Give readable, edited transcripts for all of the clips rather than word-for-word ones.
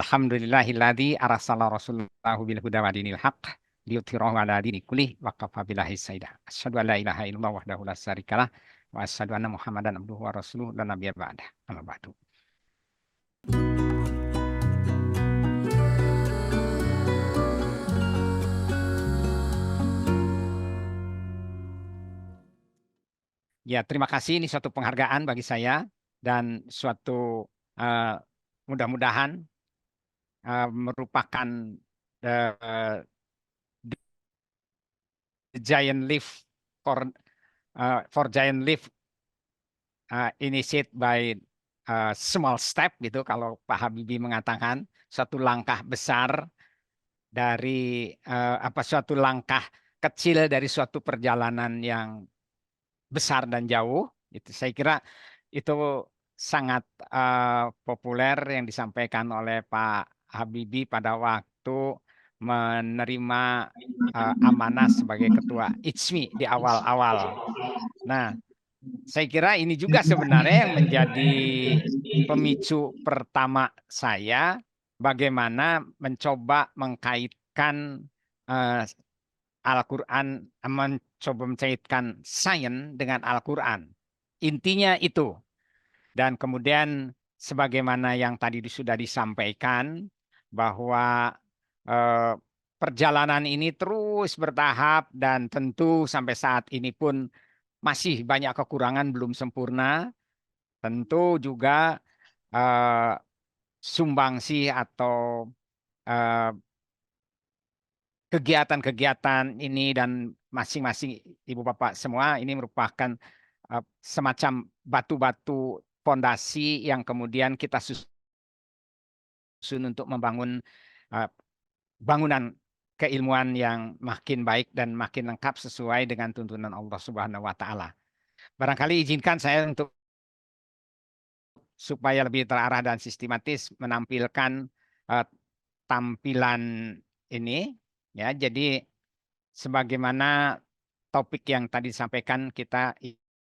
Alhamdulillahilladzi arsala rasulahu bil huda wa dinil haqq liyudhhirahu 'ala dini kullih wa kafa billahi shahida. Asyhadu an la ilaha illallah wahdahu la syarikalah wa asyhadu anna Muhammadan abduhu wa rasuluhu la nabiyya ba'dah. Amma ba'du. Ya, terima kasih. Ini suatu penghargaan bagi saya dan suatu mudah-mudahan merupakan the giant leap for giant leap initiated by small step gitu. Kalau Pak Habibie mengatakan suatu langkah besar dari suatu langkah kecil dari suatu perjalanan yang besar dan jauh. Itu saya kira itu sangat populer yang disampaikan oleh Pak Habibie pada waktu menerima amanah sebagai ketua ICMI di awal-awal. Nah, saya kira ini juga sebenarnya yang menjadi pemicu pertama saya bagaimana mencoba mengkaitkan Al-Quran, mencoba mencairkan sains dengan Al-Quran. Intinya itu. Dan kemudian sebagaimana yang tadi sudah disampaikan bahwa perjalanan ini terus bertahap dan tentu sampai saat ini pun masih banyak kekurangan, belum sempurna. Tentu juga sumbangsi atau kegiatan-kegiatan ini dan masing-masing ibu bapak semua ini merupakan semacam batu-batu fondasi yang kemudian kita susun untuk membangun bangunan keilmuan yang makin baik dan makin lengkap sesuai dengan tuntunan Allah Subhanahu wa taala. Barangkali izinkan saya untuk supaya lebih terarah dan sistematis menampilkan tampilan ini. Ya, jadi sebagaimana topik yang tadi disampaikan, kita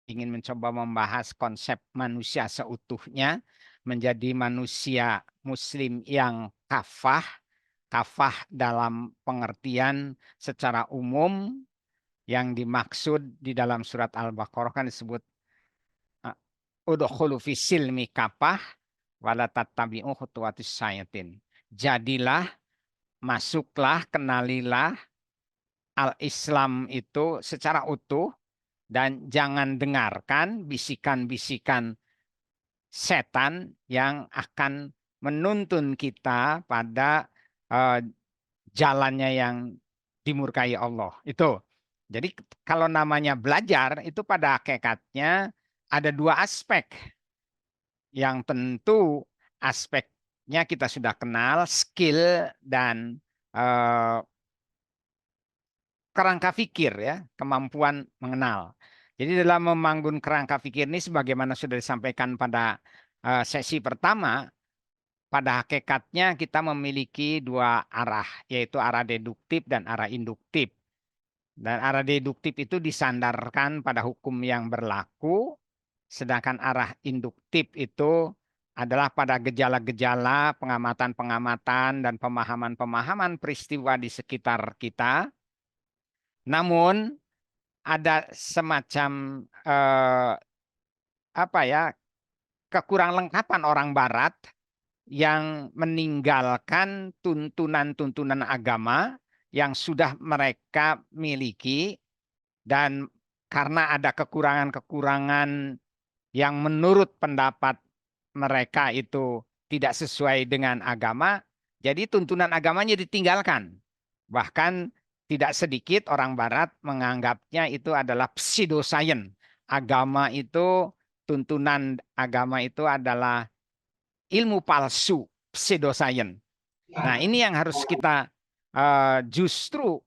ingin mencoba membahas konsep manusia seutuhnya menjadi manusia muslim yang kafah. Kafah dalam pengertian secara umum yang dimaksud di dalam surat Al-Baqarah kan disebut udkhulu fis silmi kafah wala tattabi'u khutuwatis syayatin. Jadilah, masuklah, kenalilah Al-Islam itu secara utuh dan jangan dengarkan bisikan-bisikan setan yang akan menuntun kita pada jalannya yang dimurkai Allah. Itu. Jadi kalau namanya belajar itu pada hakikatnya ada dua aspek. Yang tentu aspeknya kita sudah kenal, skill dan kerangka fikir, ya, kemampuan mengenal. Jadi dalam membangun kerangka fikir ini sebagaimana sudah disampaikan pada sesi pertama, pada hakikatnya kita memiliki dua arah, yaitu arah deduktif dan arah induktif. Dan arah deduktif itu disandarkan pada hukum yang berlaku, sedangkan arah induktif itu adalah pada gejala-gejala, pengamatan-pengamatan, dan pemahaman-pemahaman peristiwa di sekitar kita. Namun ada semacam kekurang lengkapan orang Barat yang meninggalkan tuntunan-tuntunan agama yang sudah mereka miliki, dan karena ada kekurangan-kekurangan yang menurut pendapat mereka itu tidak sesuai dengan agama, jadi tuntunan agamanya ditinggalkan. Bahkan tidak sedikit orang Barat menganggapnya itu adalah pseudoscience. Agama itu, tuntunan agama itu adalah ilmu palsu, pseudoscience. Nah, ini yang harus kita justru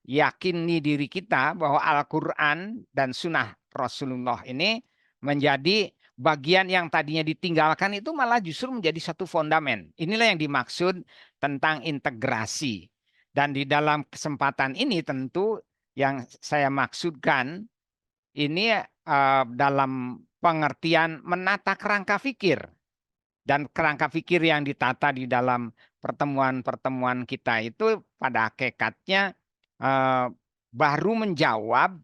yakini diri kita bahwa Al-Quran dan Sunnah Rasulullah ini menjadi bagian yang tadinya ditinggalkan itu malah justru menjadi satu fondamen. Inilah yang dimaksud tentang integrasi. Dan di dalam kesempatan ini tentu yang saya maksudkan ini dalam pengertian menata kerangka fikir. Dan kerangka fikir yang ditata di dalam pertemuan-pertemuan kita itu pada hakikatnya baru menjawab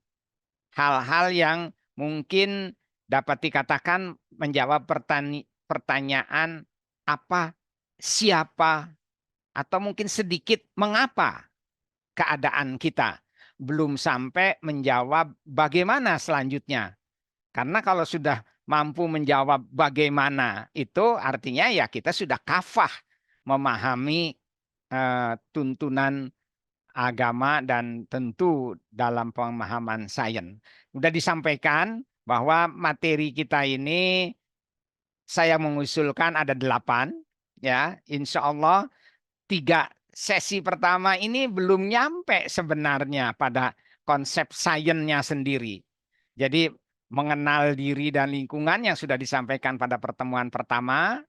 hal-hal yang mungkin dapat dikatakan menjawab pertanyaan apa, siapa, atau mungkin sedikit mengapa keadaan kita. Belum sampai menjawab bagaimana selanjutnya. Karena kalau sudah mampu menjawab bagaimana itu artinya ya kita sudah kafah memahami tuntunan agama dan tentu dalam pemahaman sains. Sudah disampaikan bahwa materi kita ini saya mengusulkan ada 8, ya. Insya Allah 3 sesi pertama ini belum nyampe sebenarnya pada konsep sainsnya sendiri. Jadi mengenal diri dan lingkungan yang sudah disampaikan pada pertemuan pertama,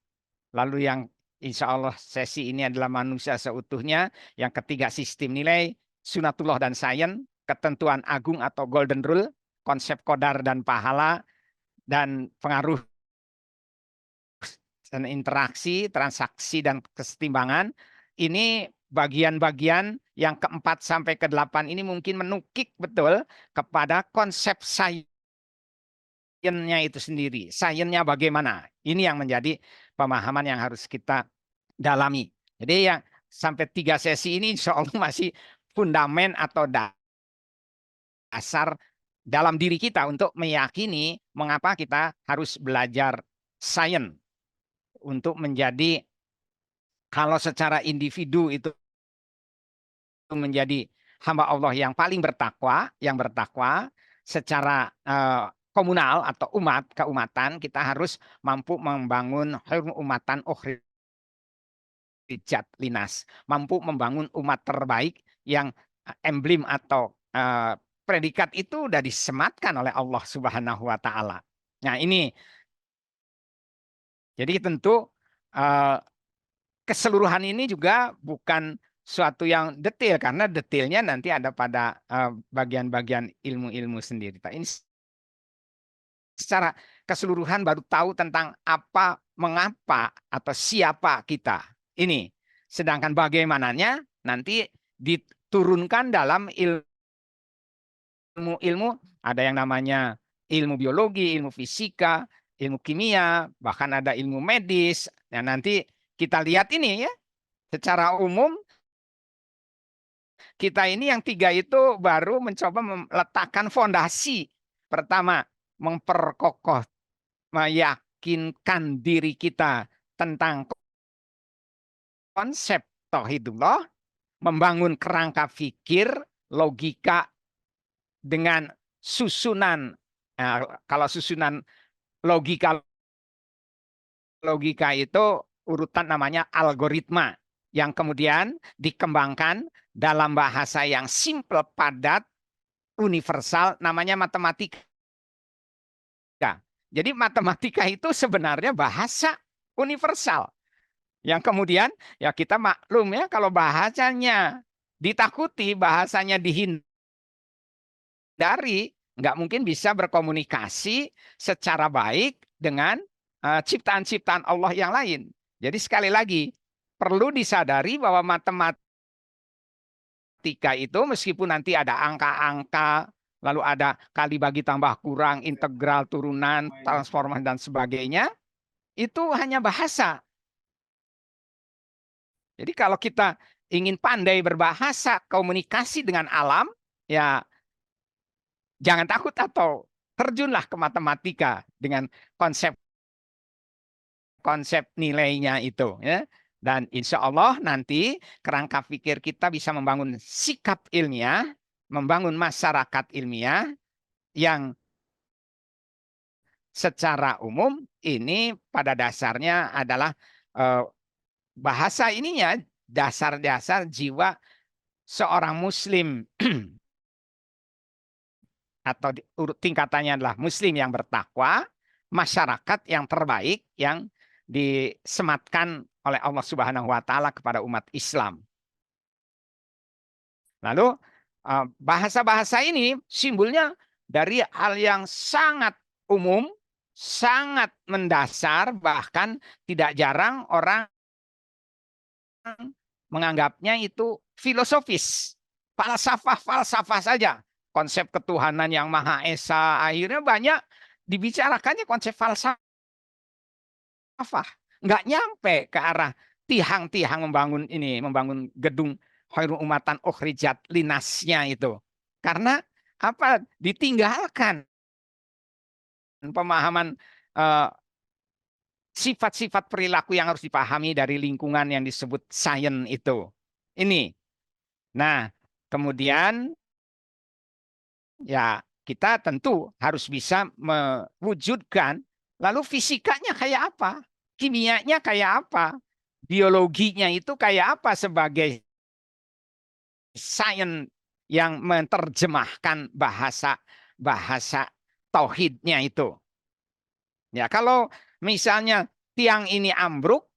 lalu yang insya Allah sesi ini adalah manusia seutuhnya, yang ketiga sistem nilai, sunatullah dan sains, ketentuan agung atau golden rule, konsep kodar dan pahala, dan pengaruh dan interaksi, transaksi, dan kesetimbangan. Ini bagian-bagian yang keempat sampai ke-8 ini mungkin menukik betul kepada konsep sainsnya itu sendiri. Sainsnya bagaimana? Ini yang menjadi pemahaman yang harus kita dalami. Jadi yang sampai 3 sesi ini insya Allah masih fundamen atau dasar dalam diri kita untuk meyakini mengapa kita harus belajar sains untuk menjadi, kalau secara individu itu menjadi hamba Allah yang paling bertakwa, secara komunal atau keumatan kita harus mampu membangun umatan ukhrijat linas, mampu membangun umat terbaik yang emblem atau predikat itu sudah disematkan oleh Allah Subhanahu wa taala. Nah, ini jadi tentu keseluruhan ini juga bukan suatu yang detail, karena detailnya nanti ada pada bagian-bagian ilmu-ilmu sendiri. Ini secara keseluruhan baru tahu tentang apa, mengapa, atau siapa kita. Ini. Sedangkan bagaimananya nanti diturunkan dalam ilmu-ilmu, ada yang namanya ilmu biologi, ilmu fisika, ilmu kimia, bahkan ada ilmu medis. Nah, nanti kita lihat ini ya, secara umum kita ini yang 3 itu baru mencoba meletakkan fondasi. Pertama, memperkokoh, meyakinkan diri kita tentang konsep tauhidullah, membangun kerangka fikir, logika dengan susunan. Kalau susunan logika itu urutan namanya algoritma, yang kemudian dikembangkan dalam bahasa yang simple, padat, universal, namanya matematika. Jadi matematika itu sebenarnya bahasa universal. Yang kemudian ya kita maklum ya, kalau bahasanya ditakuti, bahasanya dihindari, nggak mungkin bisa berkomunikasi secara baik dengan ciptaan-ciptaan Allah yang lain. Jadi sekali lagi, perlu disadari bahwa matematika itu meskipun nanti ada angka-angka, lalu ada kali bagi tambah kurang, integral, turunan, transformasi, dan sebagainya, itu hanya bahasa. Jadi kalau kita ingin pandai berbahasa, komunikasi dengan alam, ya jangan takut atau terjunlah ke matematika dengan konsep nilainya itu, ya. Dan insya Allah nanti kerangka pikir kita bisa membangun sikap ilmiah, membangun masyarakat ilmiah yang secara umum ini pada dasarnya adalah bahasa ininya, dasar-dasar jiwa seorang muslim atau tingkatannya adalah muslim yang bertakwa, masyarakat yang terbaik yang disematkan oleh Allah Subhanahu wa taala kepada umat Islam. Lalu bahasa-bahasa ini simbolnya dari hal yang sangat umum, sangat mendasar, bahkan tidak jarang orang menganggapnya itu filosofis, falsafah saja. Konsep ketuhanan yang Maha Esa, akhirnya banyak dibicarakannya konsep falsafah. Nggak nyampe ke arah tiang-tiang membangun gedung Khairul Umatan Ukhrijat linasnya itu. Karena apa? Ditinggalkan pemahaman eh, sifat-sifat perilaku yang harus dipahami dari lingkungan yang disebut sains itu. Ini. Nah, kemudian ya kita tentu harus bisa mewujudkan lalu fisikanya kayak apa, kimianya kayak apa, biologinya itu kayak apa sebagai sains yang menerjemahkan bahasa bahasa tauhidnya itu. Ya, kalau misalnya tiang ini ambruk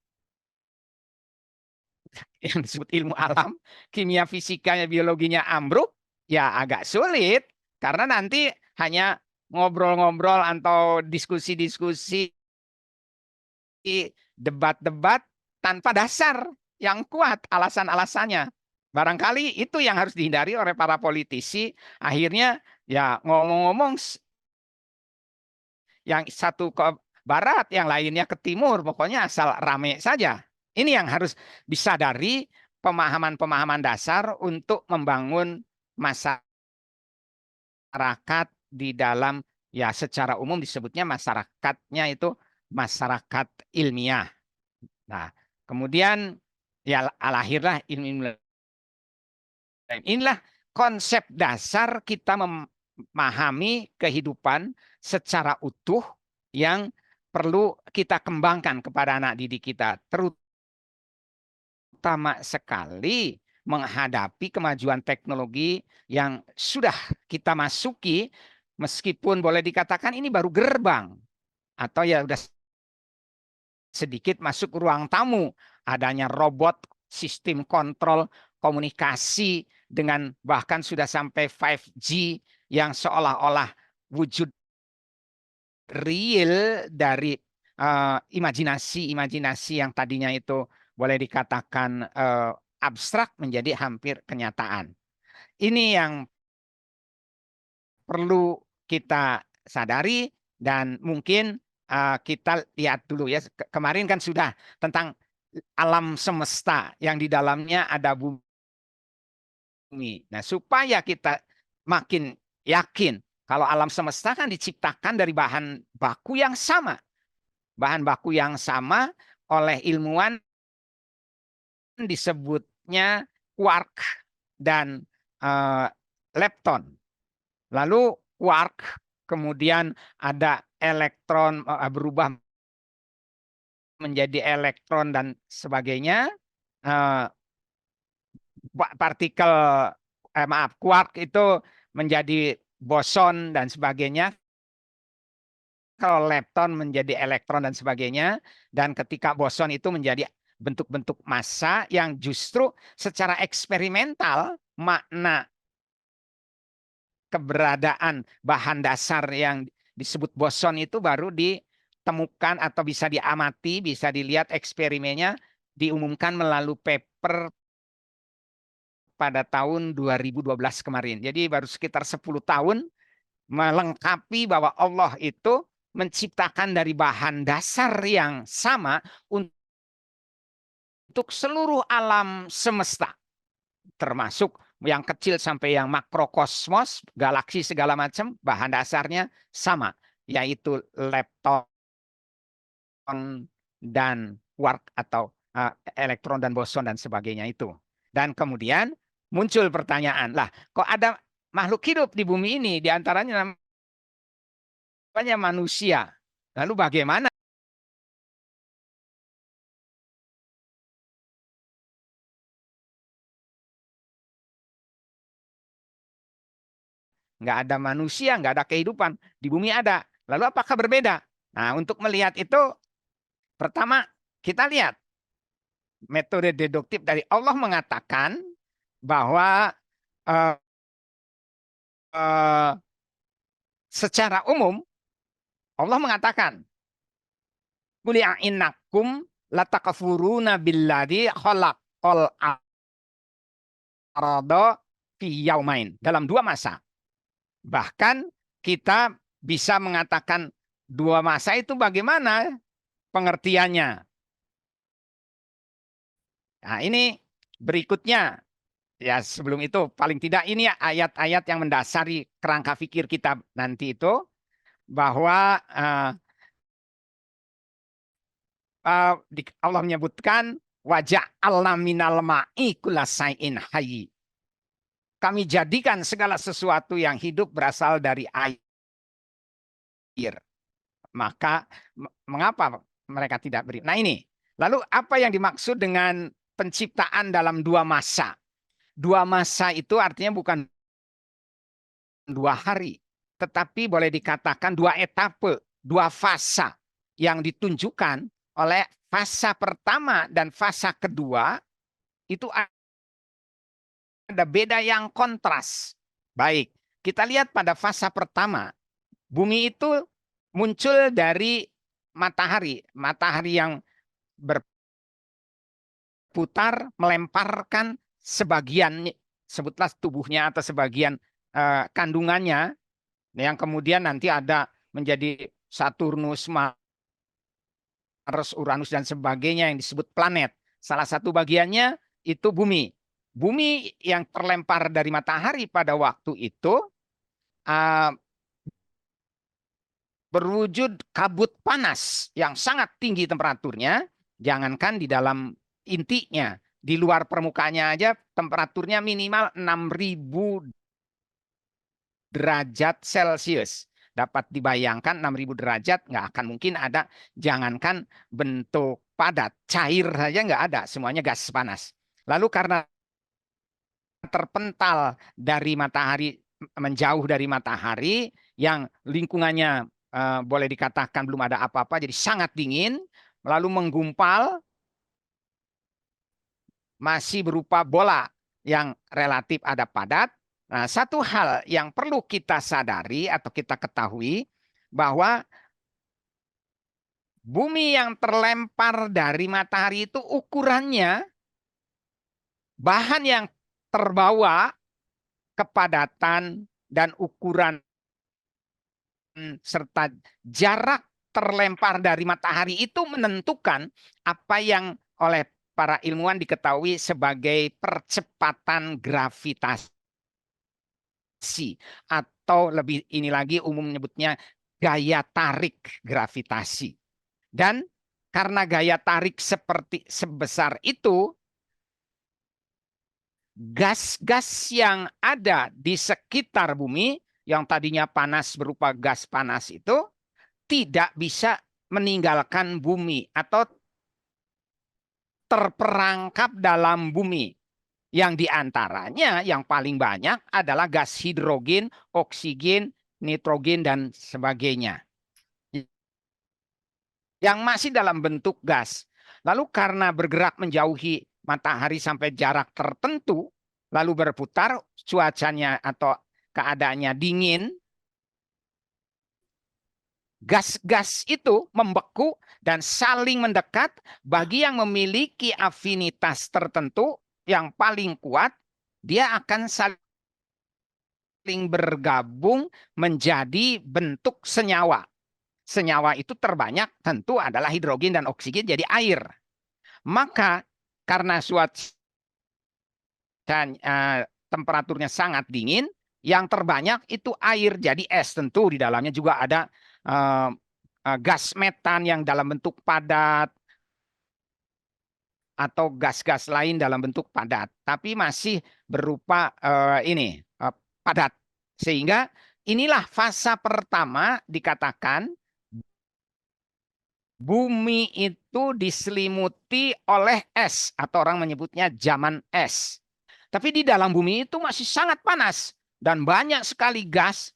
yang disebut ilmu alam, kimia fisikanya, biologinya ambruk, ya agak sulit karena nanti hanya ngobrol-ngobrol atau diskusi-diskusi, debat-debat tanpa dasar yang kuat alasan-alasannya. Barangkali itu yang harus dihindari oleh para politisi. Akhirnya ya ngomong-ngomong yang satu ke barat, yang lainnya ke timur, pokoknya asal rame saja. Ini yang harus disadari pemahaman-pemahaman dasar untuk membangun masyarakat di dalam ya secara umum disebutnya masyarakatnya itu masyarakat ilmiah. Nah, kemudian ya lahirlah ilmu. Inilah konsep dasar kita memahami kehidupan secara utuh yang perlu kita kembangkan kepada anak didik kita, terutama sekali menghadapi kemajuan teknologi yang sudah kita masuki, meskipun boleh dikatakan ini baru gerbang atau ya sudah sedikit masuk ruang tamu, adanya robot, sistem kontrol komunikasi dengan bahkan sudah sampai 5G yang seolah-olah wujud real dari imajinasi yang tadinya itu boleh dikatakan abstrak menjadi hampir kenyataan. Ini yang perlu kita sadari dan mungkin kita lihat dulu ya. Kemarin kan sudah tentang alam semesta yang di dalamnya ada bumi. Nah, supaya kita makin yakin kalau alam semesta kan diciptakan dari bahan baku yang sama. Bahan baku yang sama oleh ilmuwan disebutnya quark dan lepton. Lalu quark kemudian ada elektron berubah menjadi elektron dan sebagainya. Partikel quark itu menjadi boson dan sebagainya. Kalau lepton menjadi elektron dan sebagainya. Dan ketika boson itu menjadi bentuk-bentuk massa yang justru secara eksperimental makna keberadaan bahan dasar yang disebut boson itu baru ditemukan atau bisa diamati, bisa dilihat eksperimennya diumumkan melalui paper pada tahun 2012 kemarin. Jadi baru sekitar 10 tahun melengkapi bahwa Allah itu menciptakan dari bahan dasar yang sama untuk seluruh alam semesta, termasuk yang kecil sampai yang makrokosmos, galaksi segala macam, bahan dasarnya sama, yaitu lepton dan quark atau elektron dan boson dan sebagainya itu. Dan kemudian muncul pertanyaan, lah kok ada makhluk hidup di bumi ini, diantaranya namanya manusia. Lalu bagaimana? Nggak ada manusia, nggak ada kehidupan. Di bumi ada. Lalu apakah berbeda? Nah, untuk melihat itu, pertama kita lihat metode deduktif dari Allah mengatakan bahwa uh, uh, secara umum Allah mengatakan, "Qul innakum latakfuruna billadzi khalaq ol ardo fi yaumain, dalam 2 masa. Bahkan kita bisa mengatakan 2 masa itu bagaimana pengertiannya. Nah, ini berikutnya. Ya, sebelum itu paling tidak ini ayat-ayat yang mendasari kerangka fikir kita nanti itu, bahwa Allah menyebutkan wajah minal ma'i kullasain hayy. Kami jadikan segala sesuatu yang hidup berasal dari air. Maka mengapa mereka tidak beri? Nah, ini. Lalu apa yang dimaksud dengan penciptaan dalam 2 masa? 2 masa itu artinya bukan 2 hari, tetapi boleh dikatakan 2 etape, 2 fasa yang ditunjukkan oleh fasa pertama dan fasa kedua itu ada beda yang kontras. Baik, kita lihat pada fasa pertama, bumi itu muncul dari matahari, matahari yang berputar melemparkan sebagian, sebutlah tubuhnya atau sebagian kandungannya, yang kemudian nanti ada menjadi Saturnus, Mars, Uranus, dan sebagainya yang disebut planet. Salah satu bagiannya itu bumi. Bumi yang terlempar dari matahari pada waktu itu berwujud kabut panas yang sangat tinggi temperaturnya. Jangankan di dalam intinya, di luar permukaannya aja temperaturnya minimal 6.000 derajat Celcius. Dapat dibayangkan 6.000 derajat nggak akan mungkin ada, jangankan bentuk padat, cair saja nggak ada, semuanya gas panas. Lalu karena terpental dari matahari, menjauh dari matahari, yang lingkungannya boleh dikatakan belum ada apa-apa, jadi sangat dingin, lalu menggumpal, masih berupa bola yang relatif ada padat. Nah, satu hal yang perlu kita sadari atau kita ketahui, bahwa bumi yang terlempar dari matahari itu ukurannya, bahan yang terbawa, kepadatan dan ukuran serta jarak terlempar dari matahari itu menentukan apa yang oleh para ilmuwan diketahui sebagai percepatan gravitasi, atau lebih ini lagi umum menyebutnya gaya tarik gravitasi. Dan karena gaya tarik seperti sebesar itu, gas-gas yang ada di sekitar bumi yang tadinya panas berupa gas panas itu tidak bisa meninggalkan bumi atau terperangkap dalam bumi. Yang diantaranya yang paling banyak adalah gas hidrogen, oksigen, nitrogen, dan sebagainya. Yang masih dalam bentuk gas. Lalu karena bergerak menjauhi matahari sampai jarak tertentu, lalu berputar, cuacanya atau keadaannya dingin, gas-gas itu membeku dan saling mendekat. Bagi yang memiliki afinitas tertentu yang paling kuat, dia akan saling bergabung menjadi bentuk senyawa. Senyawa itu terbanyak tentu adalah hidrogen dan oksigen, jadi air. Maka karena temperaturnya sangat dingin, yang terbanyak itu air, jadi es. Tentu di dalamnya juga ada gas metan yang dalam bentuk padat, atau gas-gas lain dalam bentuk padat, tapi masih berupa padat. Sehingga inilah fase pertama dikatakan bumi itu diselimuti oleh es, atau orang menyebutnya zaman es. Tapi di dalam bumi itu masih sangat panas dan banyak sekali gas.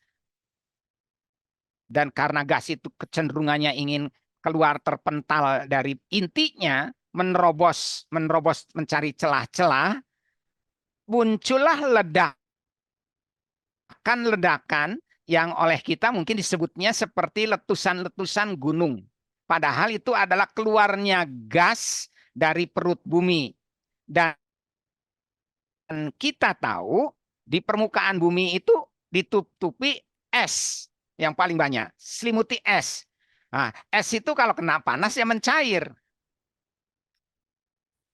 Dan karena gas itu kecenderungannya ingin keluar terpental dari intinya, menerobos mencari celah-celah, muncullah ledakan yang oleh kita mungkin disebutnya seperti letusan-letusan gunung. Padahal itu adalah keluarnya gas dari perut bumi. Dan kita tahu di permukaan bumi itu ditutupi es yang paling banyak, selimuti es. Nah, es itu kalau kena panas ya mencair.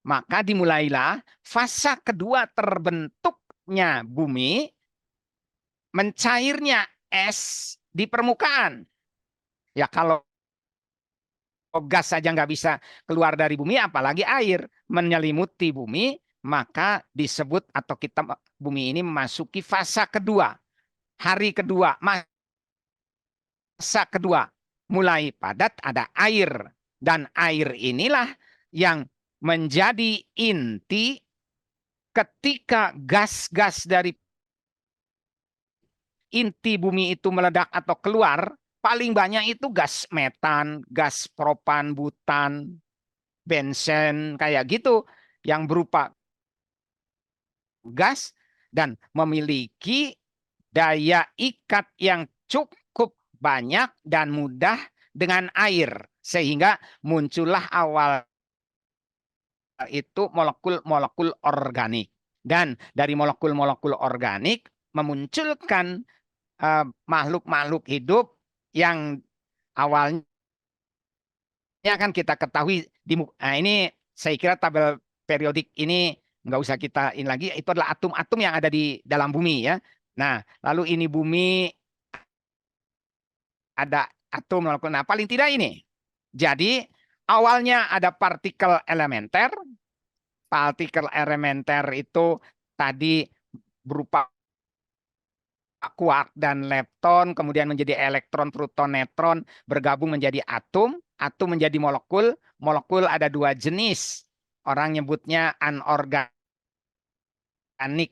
Maka dimulailah fase kedua terbentuknya bumi, mencairnya es di permukaan. Ya kalau gas saja nggak bisa keluar dari bumi, apalagi air menyelimuti bumi, maka disebut atau kita bumi ini memasuki fase kedua, hari kedua, masa kedua. Mulai padat ada air, dan air inilah yang menjadi inti ketika gas-gas dari inti bumi itu meledak atau keluar. Paling banyak itu gas metan, gas propan, butan, bensen, kayak gitu, yang berupa gas dan memiliki daya ikat yang cukup banyak dan mudah dengan air, sehingga muncullah awal itu molekul-molekul organik. Dan dari molekul-molekul organik memunculkan makhluk-makhluk hidup yang awalnya kan kita ketahui ini saya kira tabel periodik ini nggak usah kita ini lagi, itu adalah atom-atom yang ada di dalam bumi ya. Nah, lalu ini bumi ada atom molekul. Nah, paling tidak ini. Jadi awalnya ada partikel elementer. Partikel elementer itu tadi berupa quark dan lepton, kemudian menjadi elektron, proton, neutron, bergabung menjadi atom, atom menjadi molekul, molekul ada dua jenis, orang nyebutnya anorganik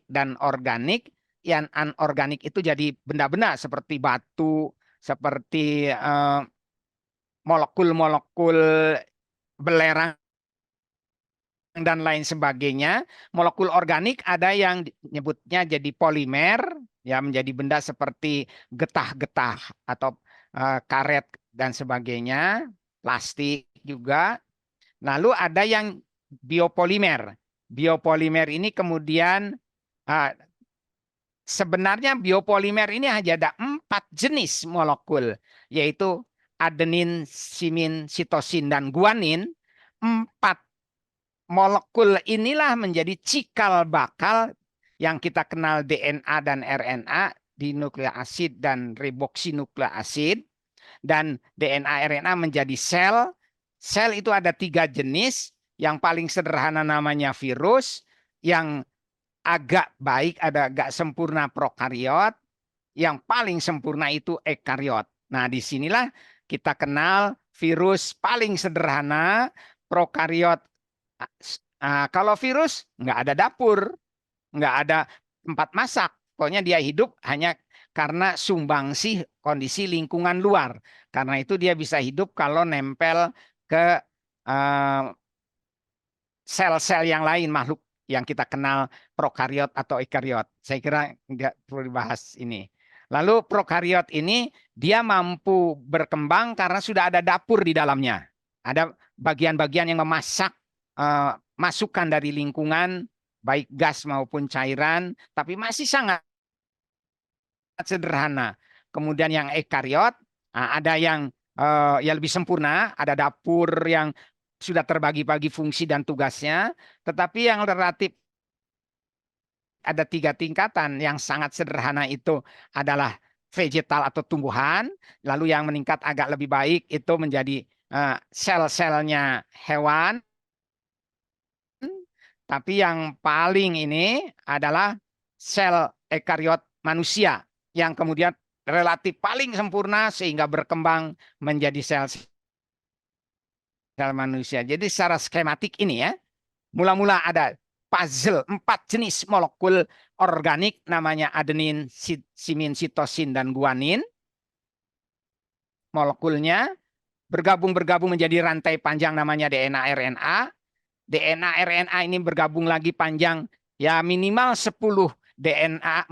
dan organik. Yang anorganik itu jadi benda-benda seperti batu, seperti molekul-molekul belerang dan lain sebagainya. Molekul organik ada yang nyebutnya jadi polimer, ya menjadi benda seperti getah-getah atau karet dan sebagainya, plastik juga. Lalu ada yang biopolimer. Biopolimer ini kemudian sebenarnya biopolimer ini hanya ada 4 jenis molekul, yaitu adenin, simin, sitosin, dan guanin. 4 molekul inilah menjadi cikal bakal yang kita kenal DNA dan RNA, dinukleasid dan riboksinukleasid. Dan DNA RNA menjadi sel. Sel itu ada 3 jenis. Yang paling sederhana namanya virus, yang agak baik ada agak sempurna prokariot, yang paling sempurna itu ekariot. Nah, disinilah kita kenal virus paling sederhana, prokariot. Kalau virus nggak ada dapur, nggak ada tempat masak. Pokoknya dia hidup hanya karena sumbangsih kondisi lingkungan luar. Karena itu dia bisa hidup kalau nempel ke sel-sel yang lain, makhluk yang kita kenal prokariot atau ekariot. Saya kira nggak perlu dibahas ini. Lalu prokariot ini dia mampu berkembang karena sudah ada dapur di dalamnya. Ada bagian-bagian yang memasak masukan dari lingkungan, baik gas maupun cairan, tapi masih sangat sederhana. Kemudian yang ekariot, ada yang ya lebih sempurna, ada dapur yang sudah terbagi-bagi fungsi dan tugasnya, tetapi yang relatif ada 3 tingkatan. Yang sangat sederhana itu adalah vegetal atau tumbuhan, lalu yang meningkat agak lebih baik itu menjadi sel-selnya hewan, tapi yang paling ini adalah sel ekariot manusia yang kemudian relatif paling sempurna sehingga berkembang menjadi sel manusia. Jadi secara skematik ini ya, mula-mula ada puzzle 4 jenis molekul organik namanya adenin, simin, sitosin, dan guanin. Molekulnya bergabung menjadi rantai panjang namanya DNA RNA. DNA RNA ini bergabung lagi panjang ya minimal 10 DNA,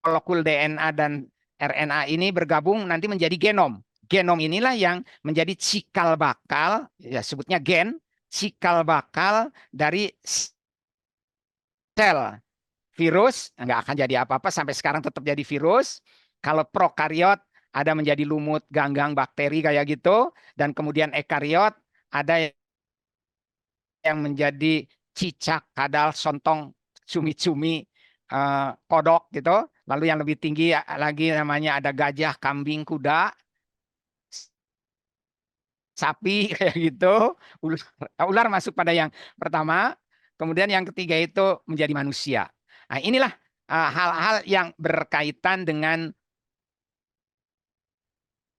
molekul DNA dan RNA ini bergabung nanti menjadi genom. Genom inilah yang menjadi cikal bakal, ya sebutnya gen, cikal bakal dari sel. Virus nggak akan jadi apa-apa, sampai sekarang tetap jadi virus. Kalau prokariot ada menjadi lumut, ganggang, bakteri kayak gitu. Dan kemudian ekariot ada yang menjadi cicak, kadal, sontong, cumi-cumi, kodok gitu. Lalu yang lebih tinggi lagi namanya ada gajah, kambing, kuda, sapi kayak gitu. Ular, ular masuk pada yang pertama. Kemudian yang ketiga itu menjadi manusia. Nah, inilah hal-hal yang berkaitan dengan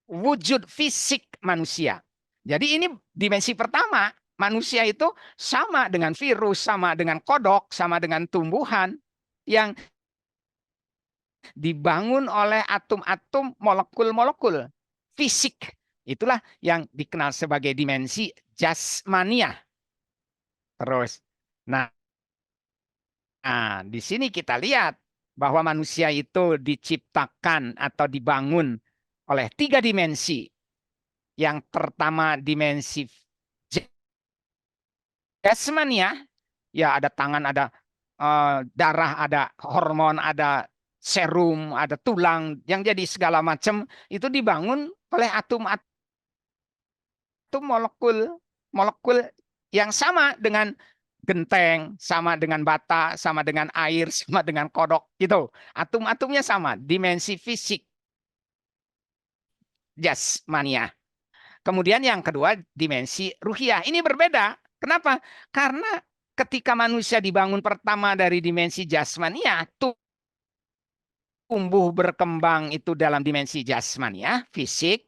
wujud fisik manusia. Jadi ini dimensi pertama. Manusia itu sama dengan virus, sama dengan kodok, sama dengan tumbuhan yang dibangun oleh atom-atom, molekul-molekul fisik. Itulah yang dikenal sebagai dimensi jasmania. Terus, nah, di sini kita lihat bahwa manusia itu diciptakan atau dibangun oleh 3 dimensi. Yang pertama dimensi jasmania, ya ada tangan, ada darah, ada hormon, ada serum, ada tulang, yang jadi segala macam itu dibangun oleh atom-atom, molekul, molekul yang sama dengan genteng, sama dengan bata, sama dengan air, sama dengan kodok gitu. Atom-atomnya sama, dimensi fisik jasmania. Kemudian yang kedua dimensi ruhiyah. Ini berbeda. Kenapa? Karena ketika manusia dibangun pertama dari dimensi jasmania, tumbuh berkembang itu dalam dimensi jasmania, fisik.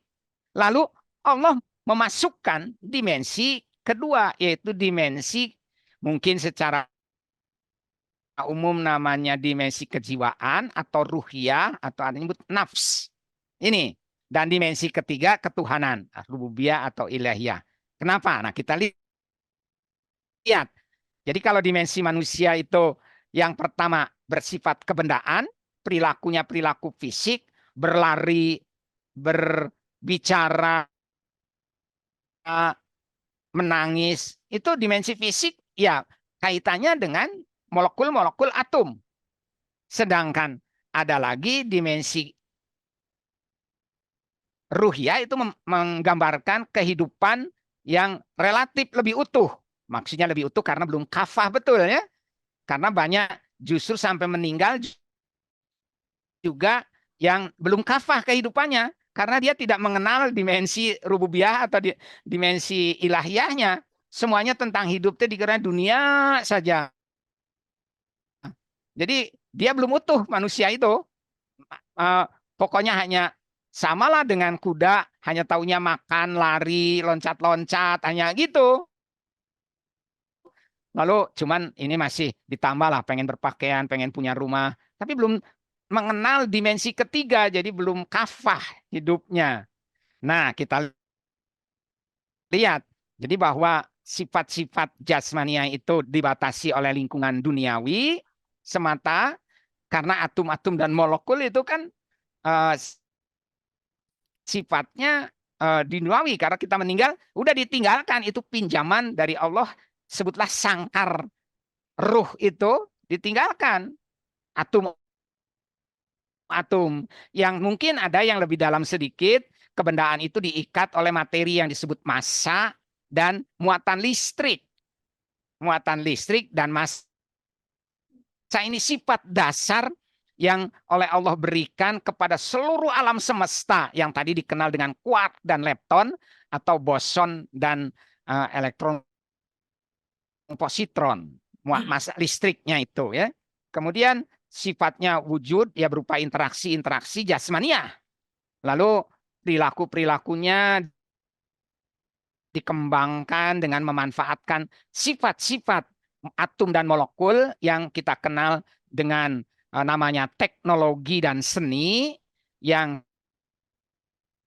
Lalu Allah memasukkan dimensi kedua, yaitu dimensi mungkin secara umum namanya dimensi kejiwaan atau ruhiyah atau ada yang disebut nafs. Ini. Dan dimensi ketiga ketuhanan, rububiyah atau ilahiyah. Kenapa? Nah, kita lihat. Jadi kalau dimensi manusia itu yang pertama bersifat kebendaan, perilakunya perilaku fisik, berlari, berbicara, menangis, itu dimensi fisik ya kaitannya dengan molekul-molekul atom. Sedangkan ada lagi dimensi ruhiyah itu menggambarkan kehidupan yang relatif lebih utuh. Maksudnya lebih utuh karena belum kafah betul ya. Karena banyak justru sampai meninggal juga yang belum kafah kehidupannya. Karena dia tidak mengenal dimensi rububiyah atau dimensi ilahiyahnya. Semuanya tentang hidupnya dikira dunia saja. Jadi dia belum utuh manusia itu. Pokoknya hanya samalah dengan kuda, hanya taunya makan, lari, loncat-loncat, hanya gitu. Lalu cuman ini masih ditambah lah, pengen berpakaian, pengen punya rumah, tapi belum mengenal dimensi ketiga, jadi belum kafah hidupnya. Nah, kita lihat, jadi bahwa sifat-sifat jasmania itu dibatasi oleh lingkungan duniawi semata, karena atom-atom dan molekul itu kan sifatnya duniawi, karena kita meninggal udah ditinggalkan, itu pinjaman dari Allah, sebutlah sangkar ruh itu ditinggalkan. Atom yang mungkin ada yang lebih dalam sedikit, kebendaan itu diikat oleh materi yang disebut massa dan muatan listrik. Muatan listrik dan massa ini sifat dasar yang oleh Allah berikan kepada seluruh alam semesta yang tadi dikenal dengan quark dan lepton atau boson dan elektron positron, massa listriknya itu ya. Kemudian sifatnya wujud ya berupa interaksi-interaksi jasmania. Lalu perilaku-perilakunya dikembangkan dengan memanfaatkan sifat-sifat atom dan molekul yang kita kenal dengan namanya teknologi dan seni, yang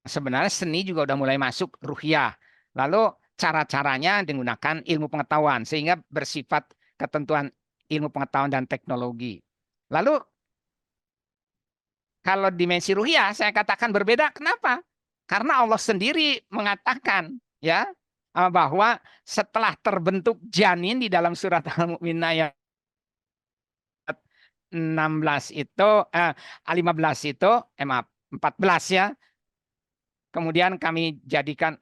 sebenarnya seni juga udah mulai masuk ruhiyah. Lalu cara-caranya menggunakan ilmu pengetahuan sehingga bersifat ketentuan ilmu pengetahuan dan teknologi. Lalu kalau dimensi ruhiyah saya katakan berbeda. Kenapa? Karena Allah sendiri mengatakan ya bahwa setelah terbentuk janin di dalam surat Al-Mu'minun ayat 16 itu 15 itu maaf 14 ya. Kemudian kami jadikan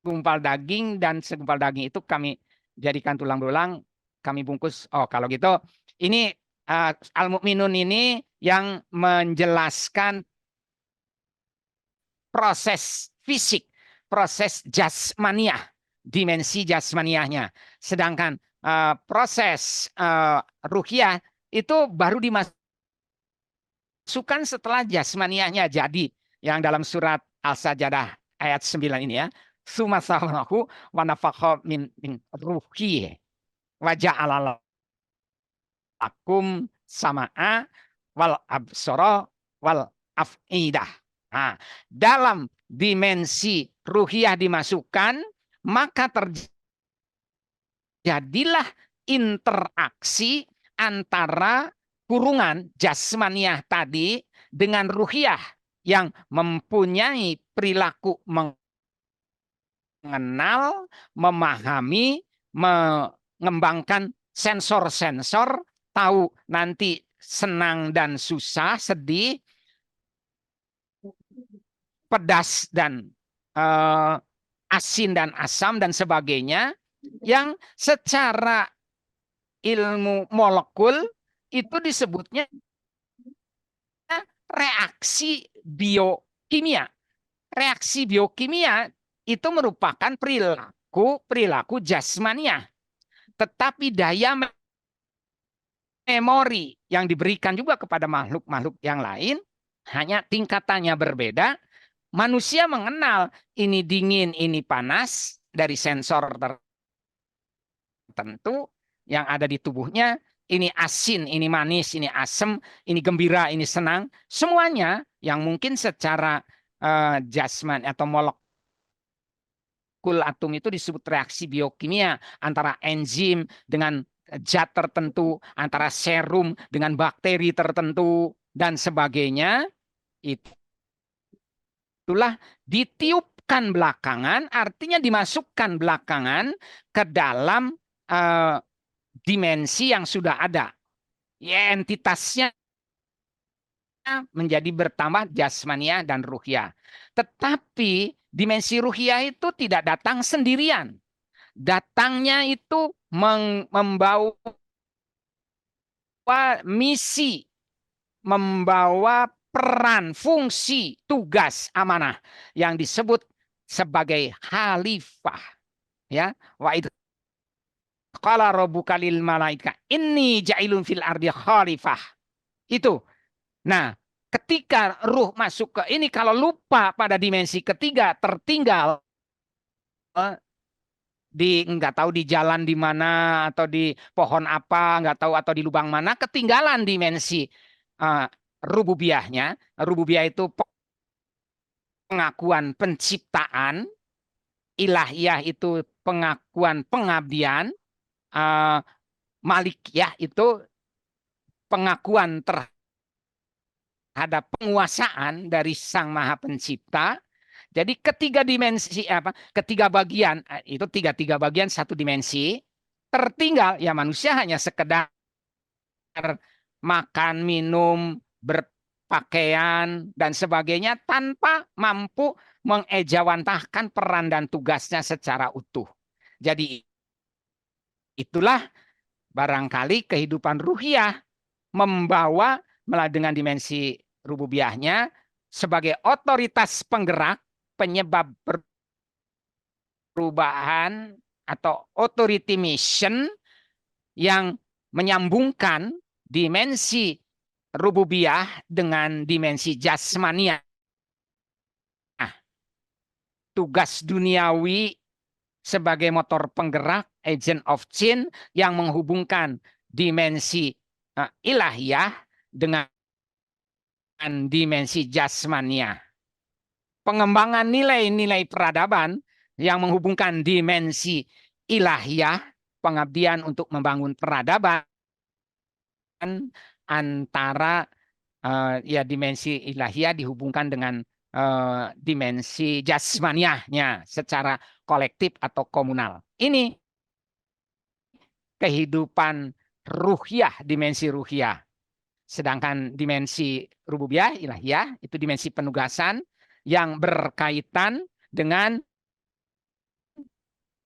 segumpal daging, dan segumpal daging itu kami jadikan tulang belulang, kami bungkus. Oh, kalau gitu ini Al-Mu'minun ini yang menjelaskan proses fisik, proses jasmaniah, dimensi jasmaniahnya. Sedangkan proses ruhiyah itu baru dimasukkan setelah jasmaniahnya jadi, yang dalam surat Al-Sajdah ayat 9 ini ya. Suma sawahu wa nafakha min ruhi wa ja'ala lakum sama'a wal absara wal af'idah. Nah, dalam dimensi ruhiyah dimasukkan, maka terjadilah interaksi antara kurungan jasmaniah tadi dengan ruhiyah yang mempunyai perilaku mengenal, memahami, mengembangkan sensor-sensor, tahu nanti senang dan susah, sedih, pedas dan asin dan asam dan sebagainya, yang secara ilmu molekul itu disebutnya reaksi biokimia. Reaksi biokimia itu merupakan perilaku jasmaniah. Tetapi daya memori yang diberikan juga kepada makhluk-makhluk yang lain hanya tingkatannya berbeda. Manusia mengenal ini dingin, ini panas dari sensor tertentu yang ada di tubuhnya. Ini asin, ini manis, ini asam, ini gembira, ini senang. Semuanya yang mungkin secara jasman atau molekul atom itu disebut reaksi biokimia antara enzim dengan zat tertentu, antara serum dengan bakteri tertentu dan sebagainya. Itulah ditiupkan belakangan, artinya dimasukkan belakangan ke dalam dimensi yang sudah ada. Ya, entitasnya menjadi bertambah jasmaniah dan ruhiyah. Tetapi dimensi ruhiyah itu tidak datang sendirian. Datangnya itu membawa misi, membawa peran, fungsi, tugas, amanah yang disebut sebagai khalifah. Ya, wa idh qala rabbuka lil malaika inni ja'ilun fil ardi khalifah. Itu. Nah, ketika ruh masuk ke ini, kalau lupa pada dimensi ketiga, tertinggal di nggak tahu di jalan di mana atau di pohon apa, nggak tahu, atau di lubang mana, ketinggalan dimensi rububiyahnya. Rububiyah itu pengakuan penciptaan, ilahiyah itu pengakuan pengabdian, malikiyah itu pengakuan terhadap penguasaan dari Sang Maha Pencipta. Jadi ketiga dimensi ketiga bagian itu tiga bagian satu dimensi tertinggal, ya manusia hanya sekedar makan, minum, berpakaian dan sebagainya tanpa mampu mengejawantahkan peran dan tugasnya secara utuh. Jadi itulah barangkali kehidupan ruhiyah membawa dengan dimensi rububiyahnya sebagai otoritas penggerak, penyebab perubahan atau authority mission yang menyambungkan dimensi rububiyah dengan dimensi jasmaniah. Tugas duniawi sebagai motor penggerak, agent of change yang menghubungkan dimensi ilahiyah dengan dimensi jasmaniah. Pengembangan nilai-nilai peradaban yang menghubungkan dimensi ilahiyah, pengabdian untuk membangun peradaban antara ya dimensi ilahiyah dihubungkan dengan dimensi jasmaniahnya secara kolektif atau komunal. Ini kehidupan ruhiyah, dimensi ruhiyah. Sedangkan dimensi rububiyah, ilahiyah, itu dimensi penugasan yang berkaitan dengan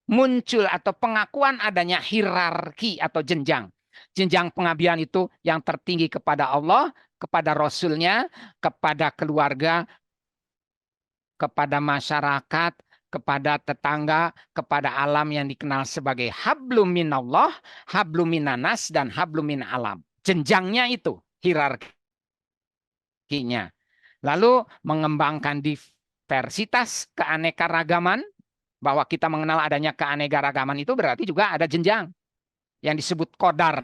muncul atau pengakuan adanya hierarki atau jenjang. Jenjang pengabdian itu yang tertinggi kepada Allah, kepada Rasul-Nya, kepada keluarga, kepada masyarakat, kepada tetangga, kepada alam yang dikenal sebagai hablum minallah, hablum minanas, dan hablum min alam. Jenjangnya itu, hierarkinya. Lalu mengembangkan diversitas keanekaragaman, bahwa kita mengenal adanya keanekaragaman itu berarti juga ada jenjang yang disebut qadar.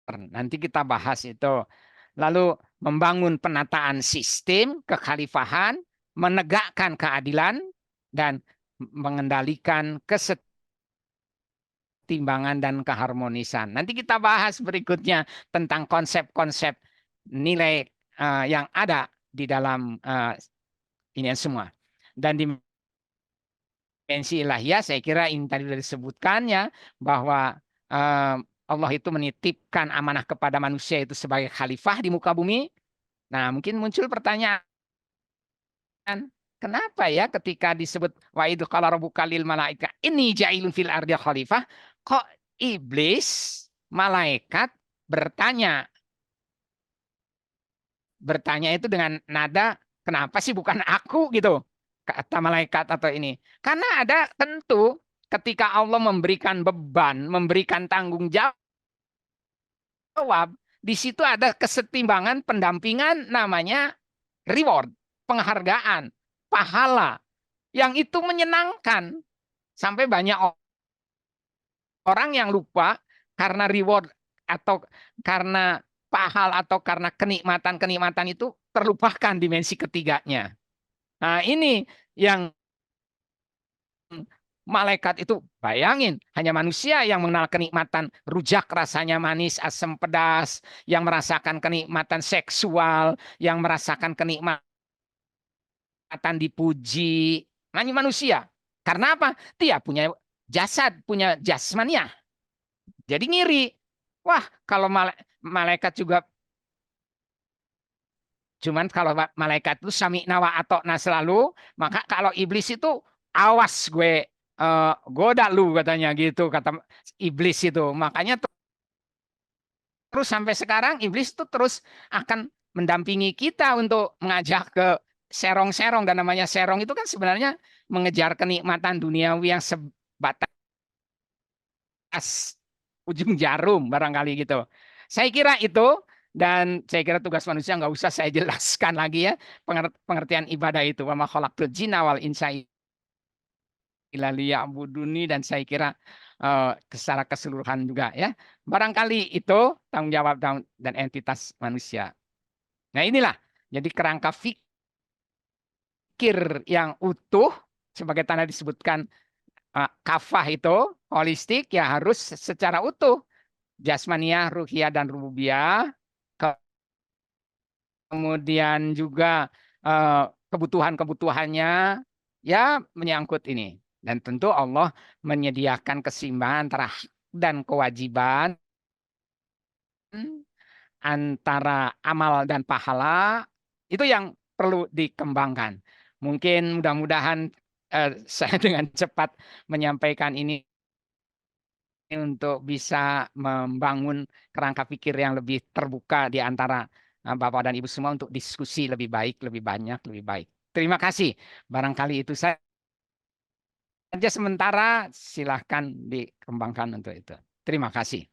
Nanti kita bahas itu. Lalu membangun penataan sistem kekhalifahan, menegakkan keadilan, dan mengendalikan kesetimbangan dan keharmonisan. Nanti kita bahas berikutnya tentang konsep-konsep nilai yang ada di dalam ini semua. Dan dimensi ilahiyah saya kira ini tadi sudah disebutkannya bahwa Allah itu menitipkan amanah kepada manusia itu sebagai khalifah di muka bumi. Nah, mungkin muncul pertanyaan, kenapa ya ketika disebut wa idz qala rabbuka lil malaika inni ja'ilun fil ardi khalifah, kok iblis, malaikat bertanya itu dengan nada, kenapa sih bukan aku gitu, kata malaikat atau ini. Karena ada tentu ketika Allah memberikan beban, memberikan tanggung jawab, di situ ada kesetimbangan pendampingan namanya reward, penghargaan, pahala. Yang itu menyenangkan. Sampai banyak orang yang lupa karena reward atau karena pahala atau karena kenikmatan-kenikmatan itu terlupakan dimensi ketiganya. Nah, ini yang malaikat itu, bayangin, hanya manusia yang mengenal kenikmatan rujak rasanya manis, asam pedas, yang merasakan kenikmatan seksual, yang merasakan kenikmatan dipuji. Hanya manusia. Karena apa? Dia punya jasad, punya jasmaniah. Jadi ngiri. Wah, kalau malaikat juga, cuman kalau malaikat itu sami nawa atau nah selalu, maka kalau iblis itu awas gue goda lu katanya gitu, kata iblis itu. Makanya terus sampai sekarang iblis itu terus akan mendampingi kita untuk mengajak ke serong-serong, dan namanya serong itu kan sebenarnya mengejar kenikmatan duniawi yang sebatas ujung jarum barangkali gitu. Saya kira itu, dan saya kira tugas manusia nggak usah saya jelaskan lagi ya pengertian ibadah itu. Wa ma khalaqtul jinna wal insa illa liya'buduni, dan saya kira secara keseluruhan juga ya. Barangkali itu tanggung jawab dan entitas manusia. Nah, inilah jadi kerangka fikir yang utuh sebagai tanda disebutkan kafah itu holistik ya, harus secara utuh jasmaniah, ruhiyah, dan rububiyah. Kemudian juga kebutuhan-kebutuhannya ya menyangkut ini. Dan tentu Allah menyediakan keseimbangan antara hak dan kewajiban, antara amal dan pahala, itu yang perlu dikembangkan. Mungkin mudah-mudahan saya dengan cepat menyampaikan ini untuk bisa membangun kerangka pikir yang lebih terbuka di antara Bapak dan Ibu semua untuk diskusi lebih baik, lebih banyak, lebih baik. Terima kasih. Barangkali itu saja sementara, silahkan dikembangkan untuk itu. Terima kasih.